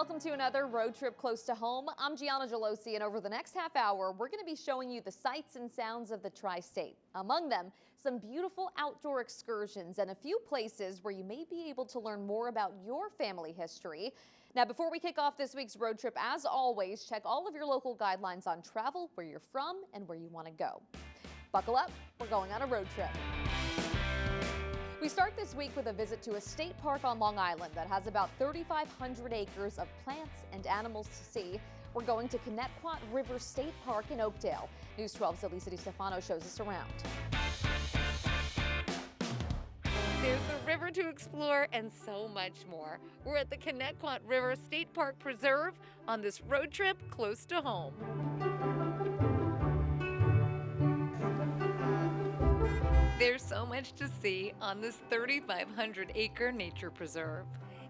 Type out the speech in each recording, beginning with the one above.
Welcome to another road trip close to home. I'm Gianna Gelosi, and over the next half hour, we're going to be showing you the sights and sounds of the tri-state. Among them, some beautiful outdoor excursions and a few places where you may be able to learn more about your family history. Now, before we kick off this week's road trip, as always, check all of your local guidelines on travel, where you're from, and where you want to go. Buckle up, we're going on a road trip. We start this week with a visit to a state park on Long Island that has about 3,500 acres of plants and animals to see. We're going to Connetquot River State Park in Oakdale. News 12's Elisa DiStefano shows us around. There's the river to explore and so much more. We're at the Connetquot River State Park Preserve on this road trip close to home. There's so much to see on this 3,500-acre nature preserve.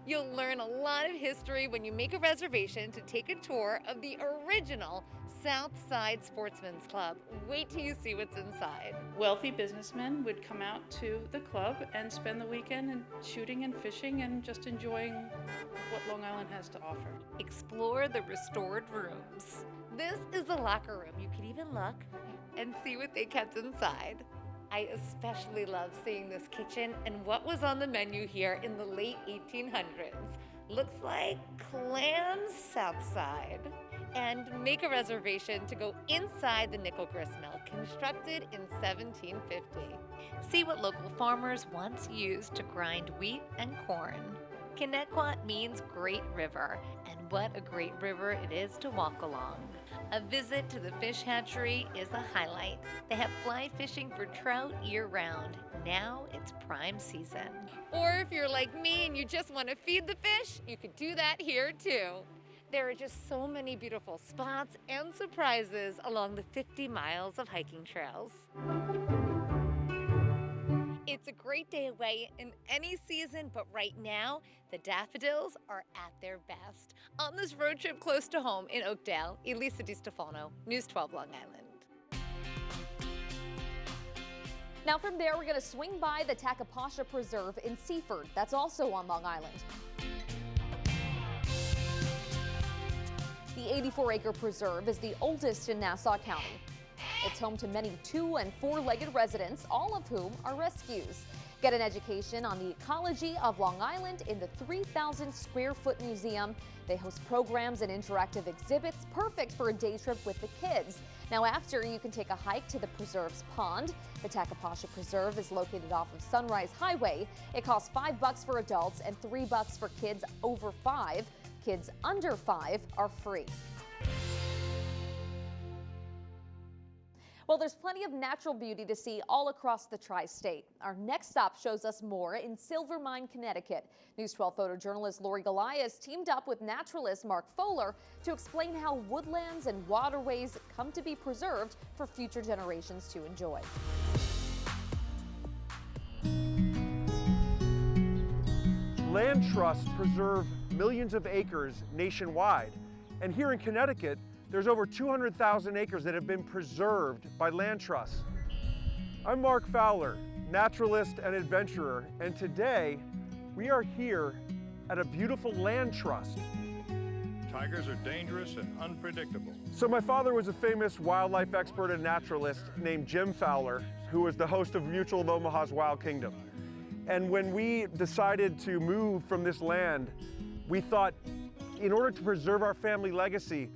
You'll learn a lot of history when you make a reservation to take a tour of the original South Side Sportsman's Club. Wait till you see what's inside. Wealthy businessmen would come out to the club and spend the weekend and shooting and fishing and just enjoying what Long Island has to offer. Explore the restored rooms. This is the locker room. You can even look and see what they kept inside. I especially love seeing this kitchen and what was on the menu here in the late 1800s. Looks like clams Southside. And make a reservation to go inside the nickel grist mill, constructed in 1750. See what local farmers once used to grind wheat and corn. Connetquot means great river, and what a great river it is to walk along. A visit to the fish hatchery is a highlight. They have fly fishing for trout year-round. Now it's prime season. Or if you're like me and you just want to feed the fish, you could do that here too. There are just so many beautiful spots and surprises along the 50 miles of hiking trails. It's a great day away in any season, but right now, the daffodils are at their best. On this road trip close to home in Oakdale, Elisa DiStefano, News 12 Long Island. Now from there, we're going to swing by the Tacopasha Preserve in Seaford. That's also on Long Island. The 84-acre preserve is the oldest in Nassau County. It's home to many 2- and 4-legged residents, all of whom are rescues. Get an education on the ecology of Long Island in the 3,000-square-foot museum. They host programs and interactive exhibits, perfect for a day trip with the kids. Now after, you can take a hike to the preserve's pond. The Tacopasha Preserve is located off of Sunrise Highway. It costs $5 for adults and $3 for kids over 5. Kids under 5 are free. Well, there's plenty of natural beauty to see all across the tri-state. Our next stop shows us more in Silvermine, Connecticut. News 12 photojournalist Lori Golias teamed up with naturalist Mark Fowler to explain how woodlands and waterways come to be preserved for future generations to enjoy. Land trusts preserve millions of acres nationwide, and here in Connecticut, there's over 200,000 acres that have been preserved by land trusts. I'm Mark Fowler, naturalist and adventurer, and today we are here at a beautiful land trust. Tigers are dangerous and unpredictable. So my father was a famous wildlife expert and naturalist named Jim Fowler, who was the host of Mutual of Omaha's Wild Kingdom. And when we decided to move from this land, we thought, in order to preserve our family legacy,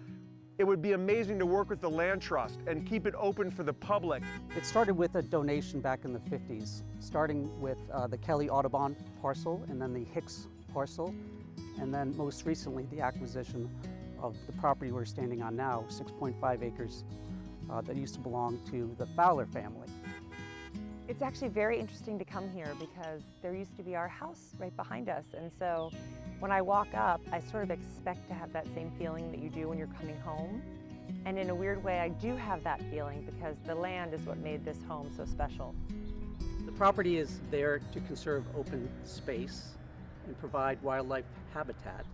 it would be amazing to work with the land trust and keep it open for the public. It started with a donation back in the 50s, starting with the Kelly Audubon parcel and then the Hicks parcel, and then most recently the acquisition of the property we're standing on now, 6.5 acres that used to belong to the Fowler family. It's actually very interesting to come here because there used to be our house right behind us, and so when I walk up, I sort of expect to have that same feeling that you do when you're coming home. And in a weird way, I do have that feeling because the land is what made this home so special. The property is there to conserve open space and provide wildlife habitat,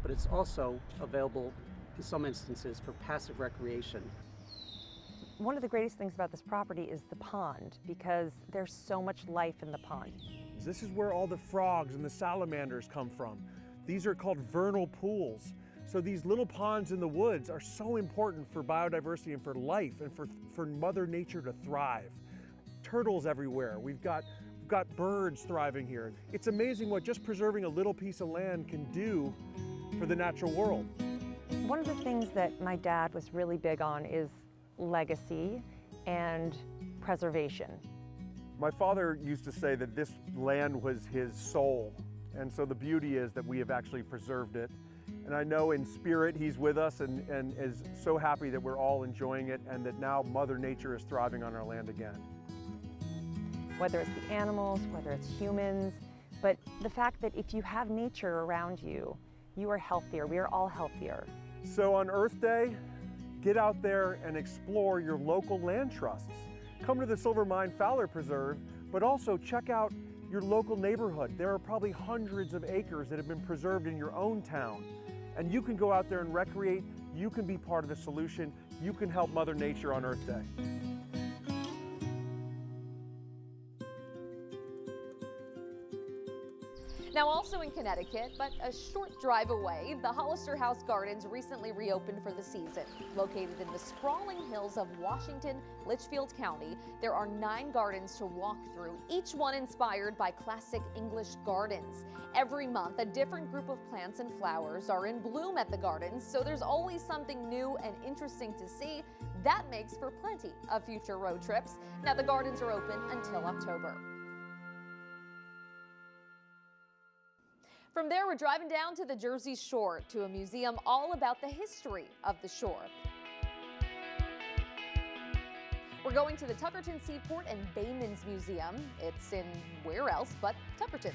but it's also available in some instances for passive recreation. One of the greatest things about this property is the pond, because there's so much life in the pond. This is where all the frogs and the salamanders come from. These are called vernal pools. So these little ponds in the woods are so important for biodiversity and for life and for Mother Nature to thrive. Turtles everywhere. We've got birds thriving here. It's amazing what just preserving a little piece of land can do for the natural world. One of the things that my dad was really big on is legacy and preservation. My father used to say that this land was his soul, and so the beauty is that we have actually preserved it. And I know in spirit he's with us and is so happy that we're all enjoying it and that now Mother Nature is thriving on our land again. Whether it's the animals, whether it's humans, but the fact that if you have nature around you, you are healthier. We are all healthier. So on Earth Day, get out there and explore your local land trusts. Come to the Silver Mine Fowler Preserve, but also check out your local neighborhood. There are probably hundreds of acres that have been preserved in your own town. And you can go out there and recreate. You can be part of the solution. You can help Mother Nature on Earth Day. Now, also in Connecticut, but a short drive away, the Hollister House Gardens recently reopened for the season. Located in the sprawling hills of Washington, Litchfield County, there are 9 gardens to walk through, each one inspired by classic English gardens. Every month, a different group of plants and flowers are in bloom at the gardens, so there's always something new and interesting to see. That makes for plenty of future road trips. Now, the gardens are open until October. From there, we're driving down to the Jersey Shore to a museum all about the history of the shore. We're going to the Tuckerton Seaport and Baymen's Museum. It's in where else but Tuckerton.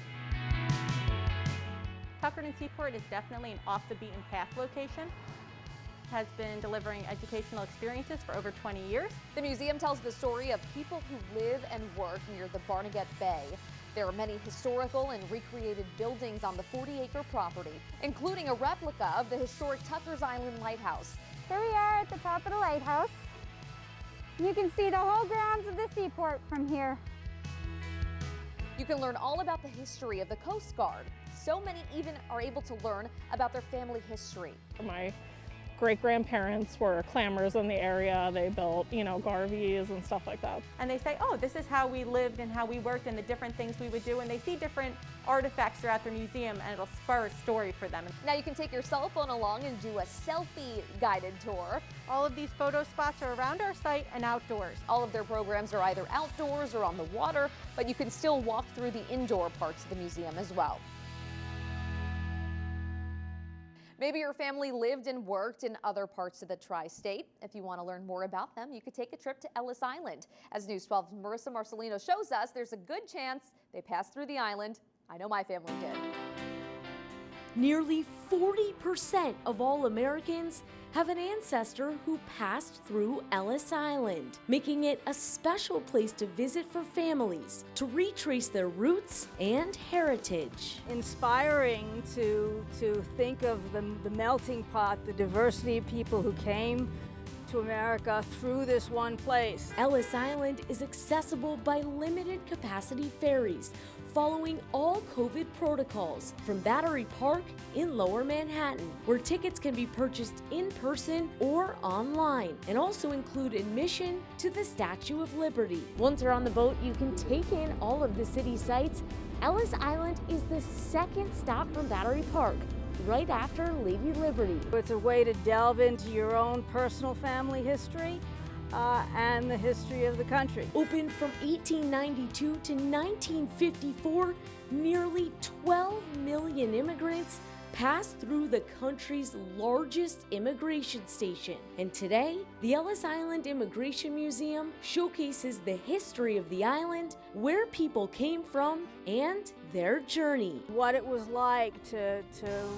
Tuckerton Seaport is definitely an off-the-beaten-path location. Has been delivering educational experiences for over 20 years. The museum tells the story of people who live and work near the Barnegat Bay. There are many historical and recreated buildings on the 40-acre property, including a replica of the historic Tucker's Island Lighthouse. Here we are at the top of the lighthouse. You can see the whole grounds of the seaport from here. You can learn all about the history of the Coast Guard. So many even are able to learn about their family history. My great-grandparents were clambers in the area. They built, garveys and stuff like that. And they say, oh, this is how we lived and how we worked and the different things we would do. And they see different artifacts throughout their museum and it'll spur a story for them. Now you can take your cell phone along and do a selfie guided tour. All of these photo spots are around our site and outdoors. All of their programs are either outdoors or on the water, but you can still walk through the indoor parts of the museum as well. Maybe your family lived and worked in other parts of the tri-state. If you want to learn more about them, you could take a trip to Ellis Island. As News 12's Marissa Marcelino shows us, there's a good chance they passed through the island. I know my family did. Nearly 40% of all Americans have an ancestor who passed through Ellis Island, making it a special place to visit for families to retrace their roots and heritage. Inspiring to think of the melting pot, the diversity of people who came to America through this one place. Ellis Island is accessible by limited capacity ferries, following all COVID protocols from Battery Park in Lower Manhattan, where tickets can be purchased in person or online, and also include admission to the Statue of Liberty. Once you're on the boat, you can take in all of the city sights. Ellis Island is the second stop from Battery Park, right after Lady Liberty. It's a way to delve into your own personal family history and the history of the country. Opened from 1892 to 1954, nearly 12 million immigrants passed through the country's largest immigration station. And today, the Ellis Island Immigration Museum showcases the history of the island, where people came from, and their journey. What it was like to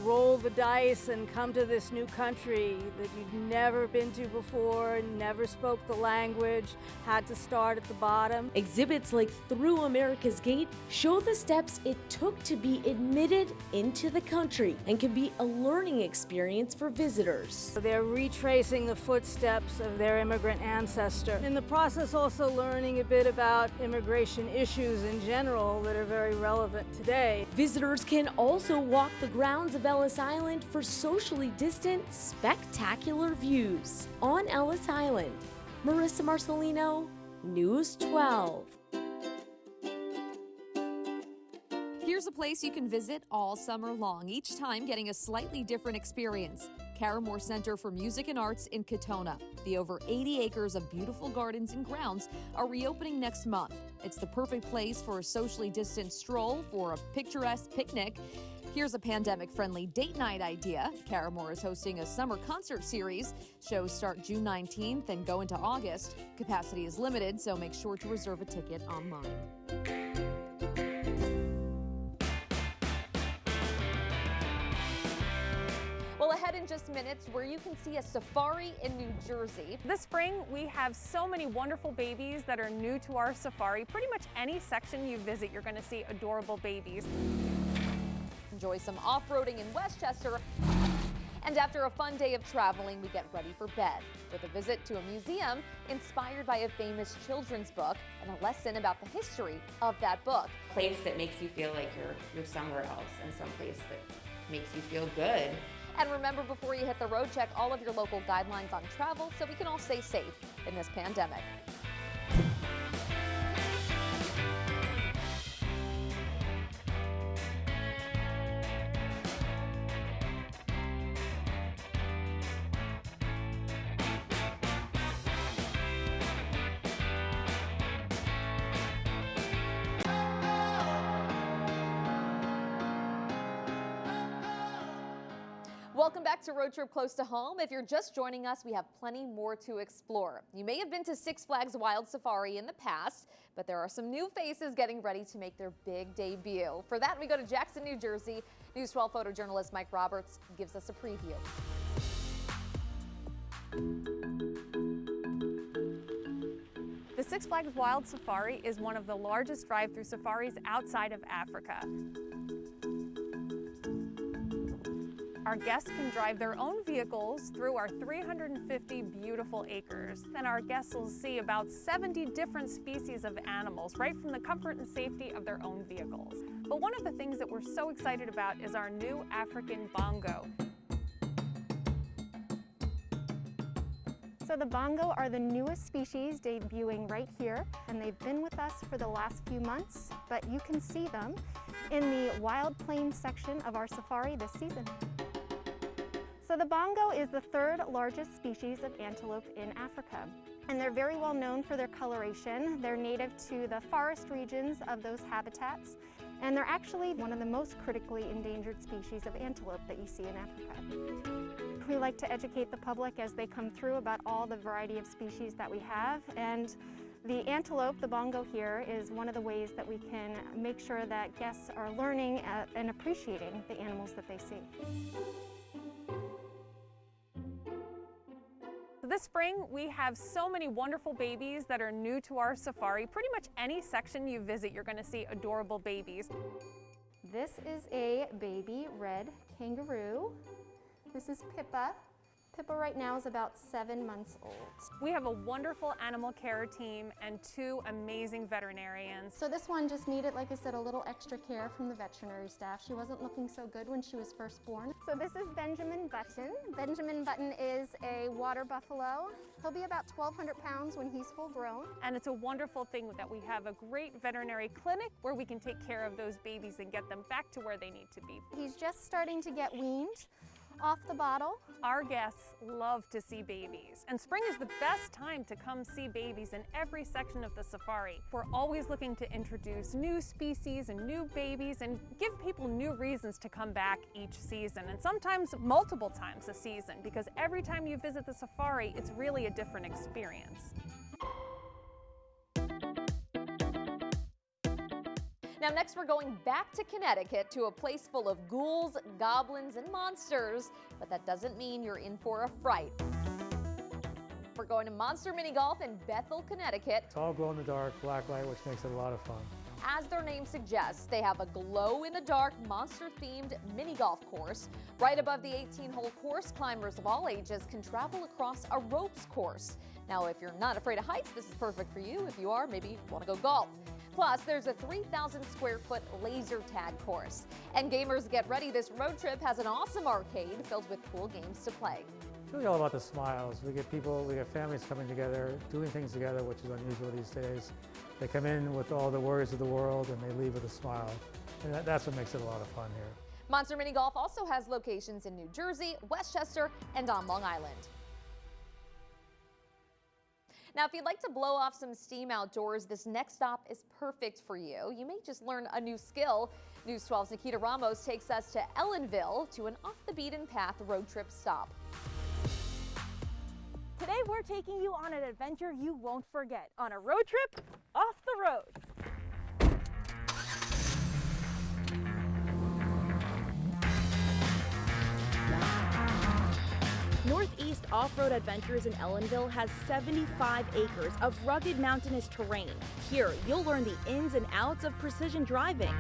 roll the dice and come to this new country that you'd never been to before, never spoke the language, had to start at the bottom. Exhibits like Through America's Gate show the steps it took to be admitted into the country, and can be a learning experience for visitors. They're retracing the footsteps of their immigrant ancestor. In the process, also learning a bit about immigration issues in general that are very relevant today. Visitors can also walk the grounds of Ellis Island for socially distant, spectacular views. On Ellis Island, Marissa Marcelino, News 12. Here's a place you can visit all summer long, each time getting a slightly different experience. Caramore Center for Music and Arts in Katona. The over 80 acres of beautiful gardens and grounds are reopening next month. It's the perfect place for a socially distant stroll, for a picturesque picnic. Here's a pandemic-friendly date night idea. Caramore is hosting a summer concert series. Shows start June 19th and go into August. Capacity is limited, so make sure to reserve a ticket online. Well, ahead in just minutes, where you can see a safari in New Jersey. This spring, we have so many wonderful babies that are new to our safari. Pretty much any section you visit, you're going to see adorable babies. Enjoy some off-roading in Westchester. And after a fun day of traveling, we get ready for bed with a visit to a museum inspired by a famous children's book and a lesson about the history of that book. Place that makes you feel like you're somewhere else, and some place that makes you feel good. And remember, before you hit the road, check all of your local guidelines on travel so we can all stay safe in this pandemic. Welcome back to Road Trip Close to Home. If you're just joining us, we have plenty more to explore. You may have been to Six Flags Wild Safari in the past, but there are some new faces getting ready to make their big debut. For that, we go to Jackson, New Jersey. News 12 photojournalist Mike Roberts gives us a preview. The Six Flags Wild Safari is one of the largest drive-through safaris outside of Africa. Our guests can drive their own vehicles through our 350 beautiful acres. Then our guests will see about 70 different species of animals right from the comfort and safety of their own vehicles. But one of the things that we're so excited about is our new African bongo. So the bongo are the newest species debuting right here, and they've been with us for the last few months, but you can see them in the Wild Plains section of our safari this season. So the bongo is the third largest species of antelope in Africa, and they're very well known for their coloration. They're native to the forest regions of those habitats, and they're actually one of the most critically endangered species of antelope that you see in Africa. We like to educate the public as they come through about all the variety of species that we have, and the antelope, the bongo here, is one of the ways that we can make sure that guests are learning and appreciating the animals that they see. This spring, we have so many wonderful babies that are new to our safari. Pretty much any section you visit, you're going to see adorable babies. This is a baby red kangaroo. This is Pippa. Pippa right now is about 7 months old. We have a wonderful animal care team and 2 amazing veterinarians. So this one just needed, like I said, a little extra care from the veterinary staff. She wasn't looking so good when she was first born. So this is Benjamin Button. Benjamin Button is a water buffalo. He'll be about 1,200 pounds when he's full grown. And it's a wonderful thing that we have a great veterinary clinic where we can take care of those babies and get them back to where they need to be. He's just starting to get weaned off the bottle. Our guests love to see babies, and spring is the best time to come see babies in every section of the safari. We're always looking to introduce new species and new babies and give people new reasons to come back each season, and sometimes multiple times a season, because every time you visit the safari, it's really a different experience. Now next we're going back to Connecticut to a place full of ghouls, goblins, and monsters, but that doesn't mean you're in for a fright. We're going to Monster Mini Golf in Bethel, Connecticut. It's all glow in the dark, black light, which makes it a lot of fun. As their name suggests, they have a glow-in-the-dark, monster-themed mini golf course. Right above the 18-hole course, climbers of all ages can travel across a ropes course. Now, if you're not afraid of heights, this is perfect for you. If you are, maybe you want to go golf. Plus, there's a 3,000-square-foot laser tag course. And gamers, get ready. This road trip has an awesome arcade filled with cool games to play. It's really all about the smiles. We get families coming together, doing things together, which is unusual these days. They come in with all the worries of the world and they leave with a smile. And that's what makes it a lot of fun here. Monster Mini Golf also has locations in New Jersey, Westchester, and on Long Island. Now, if you'd like to blow off some steam outdoors, this next stop is perfect for you. You may just learn a new skill. News 12's Nikita Ramos takes us to Ellenville to an off-the-beaten-path road trip stop. Today we're taking you on an adventure you won't forget, on a road trip off the roads. Northeast Off-Road Adventures in Ellenville has 75 acres of rugged mountainous terrain. Here, you'll learn the ins and outs of precision driving.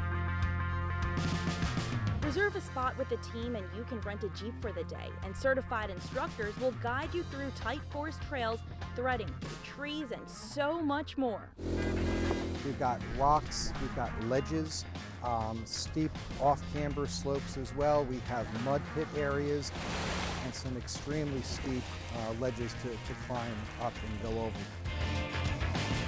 Reserve a spot with the team and you can rent a Jeep for the day, and certified instructors will guide you through tight forest trails, threading through trees, and so much more. We've got rocks, we've got ledges, steep off-camber slopes as well. We have mud pit areas and some extremely steep ledges to climb up and go over.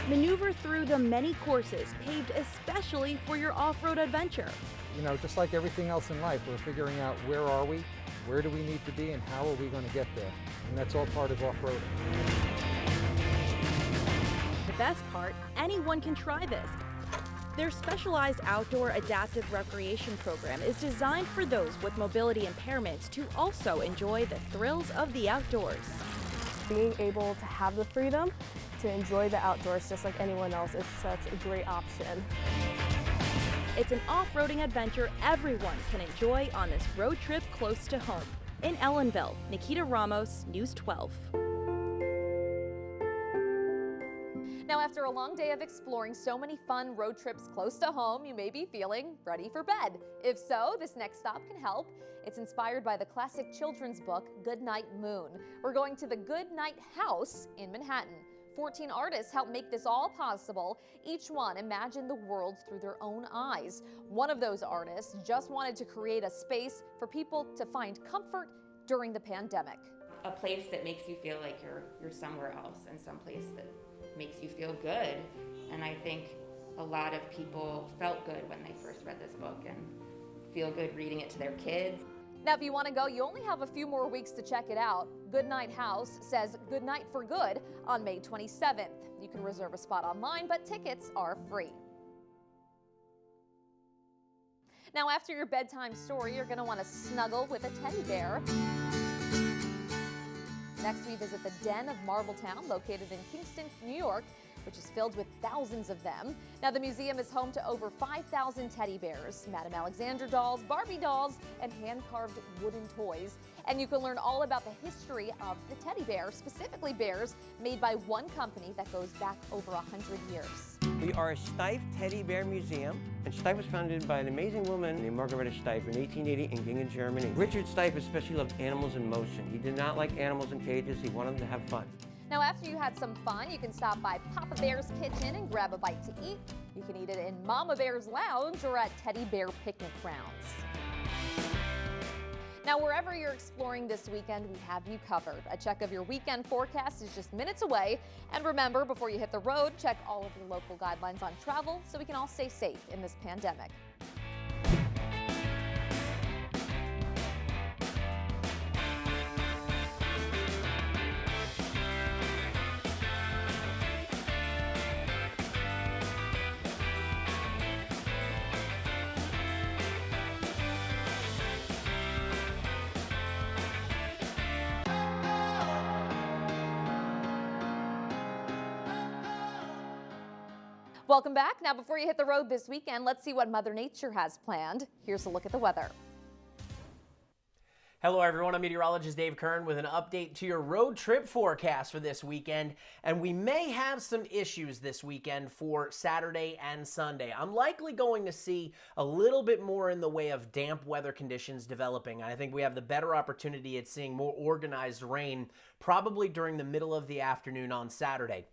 Maneuver through the many courses paved especially for your off-road adventure. You know, just like everything else in life, we're figuring out where are we, where do we need to be, and how are we going to get there. And that's all part of off-roading. The best part, anyone can try this. Their specialized outdoor adaptive recreation program is designed for those with mobility impairments to also enjoy the thrills of the outdoors. Being able to have the freedom to enjoy the outdoors just like anyone else is such a great option. It's an off-roading adventure everyone can enjoy on this road trip close to home. In Ellenville, Nikita Ramos, News 12. Now, after a long day of exploring so many fun road trips close to home, you may be feeling ready for bed. If so, this next stop can help. It's inspired by the classic children's book, Goodnight Moon. We're going to the Goodnight House in Manhattan. 14 artists helped make this all possible. Each one imagined the world through their own eyes. One of those artists just wanted to create a space for people to find comfort during the pandemic. A place that makes you feel like you're somewhere else, and some place that makes you feel good. And I think a lot of people felt good when they first read this book and feel good reading it to their kids. Now, if you want to go, you only have a few more weeks to check it out. Goodnight House says goodnight for good on May 27th. You can reserve a spot online, but tickets are free. Now, after your bedtime story, you're going to want to snuggle with a teddy bear. Next, we visit the Den of Marbletown, located in Kingston, New York, which is filled with thousands of them. Now, the museum is home to over 5,000 teddy bears, Madame Alexander dolls, Barbie dolls, and hand-carved wooden toys. And you can learn all about the history of the teddy bear, specifically bears made by one company that goes back over 100 years. We are a Steiff Teddy Bear Museum, and Steiff was founded by an amazing woman named Margareta Steiff in 1880 in Gingen, Germany. Richard Steiff especially loved animals in motion. He did not like animals in cages. He wanted them to have fun. Now, after you had some fun, you can stop by Papa Bear's Kitchen and grab a bite to eat. You can eat it in Mama Bear's Lounge or at Teddy Bear Picnic Grounds. Now, wherever you're exploring this weekend, we have you covered. A check of your weekend forecast is just minutes away. And remember, before you hit the road, check all of your local guidelines on travel so we can all stay safe in this pandemic. Welcome back. Now, before you hit the road this weekend, let's see what Mother Nature has planned. Here's a look at the weather. Hello everyone, I'm meteorologist Dave Kern with an update to your road trip forecast for this weekend. And we may have some issues this weekend for Saturday and Sunday. I'm likely going to see a little bit more in the way of damp weather conditions developing. I think we have the better opportunity at seeing more organized rain probably during the middle of the afternoon on Saturday.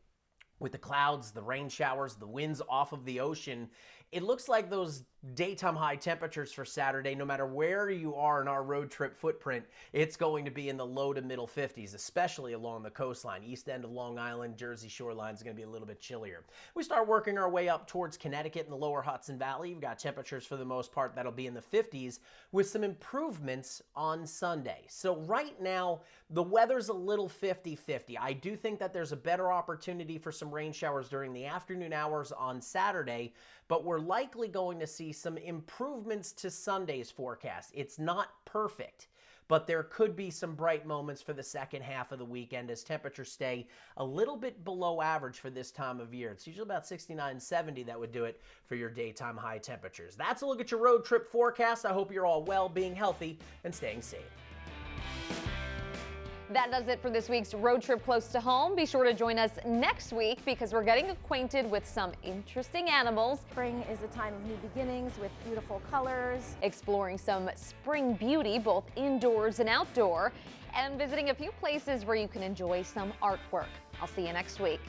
With the clouds, the rain showers, the winds off of the ocean, it looks like those daytime high temperatures for Saturday, no matter where you are in our road trip footprint, it's going to be in the low to middle 50s, especially along the coastline. East end of Long Island, Jersey shoreline is going to be a little bit chillier. We start working our way up towards Connecticut and the lower Hudson Valley. You've got temperatures for the most part that'll be in the 50s with some improvements on Sunday. So right now, the weather's a little 50-50. I do think that there's a better opportunity for some rain showers during the afternoon hours on Saturday, but we're likely going to see some improvements to Sunday's forecast. It's not perfect, but there could be some bright moments for the second half of the weekend as temperatures stay a little bit below average for this time of year. It's usually about 69, 70 that would do it for your daytime high temperatures. That's a look at your road trip forecast. I hope you're all well, being healthy, and staying safe. That does it for this week's Road Trip Close to Home. Be sure to join us next week because we're getting acquainted with some interesting animals. Spring is a time of new beginnings with beautiful colors. Exploring some spring beauty, both indoors and outdoor, and visiting a few places where you can enjoy some artwork. I'll see you next week.